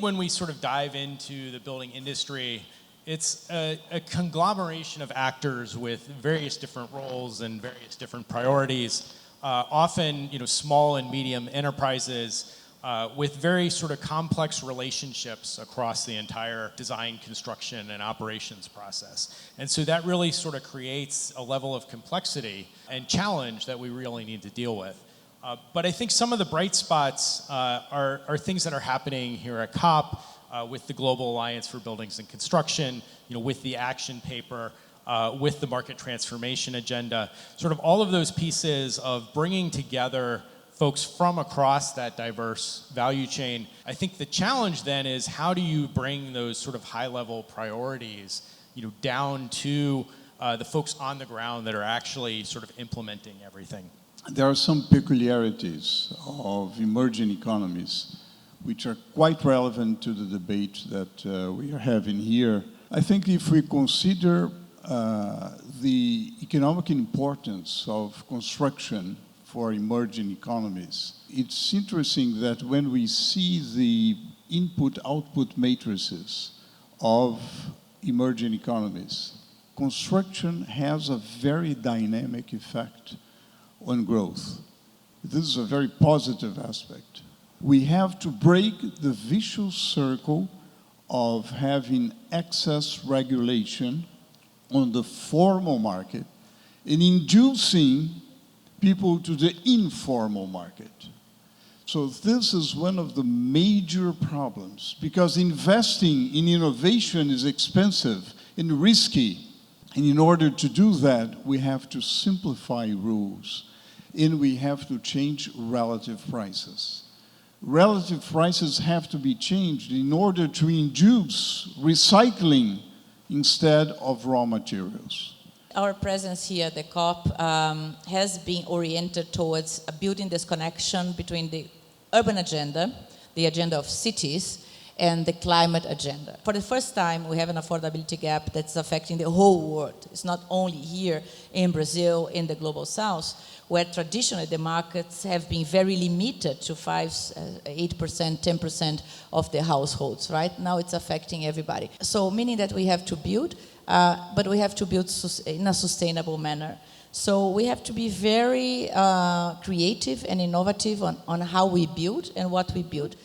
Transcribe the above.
when we sort of dive into the building industry, it's a conglomeration of actors with various different roles and various different priorities. Often, small and medium enterprises with very sort of complex relationships across the entire design, construction, and operations process. And so that really sort of creates a level of complexity and challenge that we really need to deal with. But I think some of the bright spots are things that are happening here at COP with the Global Alliance for Buildings and Construction, with the action paper, with the market transformation agenda, sort of all of those pieces of bringing together folks from across that diverse value chain. I think the challenge then is how do you bring those sort of high-level priorities, down to the folks on the ground that are actually sort of implementing everything. There are some peculiarities of emerging economies which are quite relevant to the debate that we are having here. I think if we consider the economic importance of construction for emerging economies, it's interesting that when we see the input-output matrices of emerging economies, construction has a very dynamic effect on growth. This is a very positive aspect. We have to break the vicious circle of having excess regulation on the formal market and inducing people to the informal market. So this is one of the major problems, because investing in innovation is expensive and risky. And in order to do that, we have to simplify rules, and we have to change relative prices. Relative prices have to be changed in order to induce recycling instead of raw materials. Our presence here at the COP has been oriented towards building this connection between the urban agenda, the agenda of cities, and the climate agenda. For the first time, we have an affordability gap that's affecting the whole world. It's not only here in Brazil, in the Global South, where traditionally the markets have been very limited to 5, 8%, 10% of the households, right? Now it's affecting everybody. So meaning that we have to build, but we have to build in a sustainable manner. So we have to be very creative and innovative on how we build and what we build.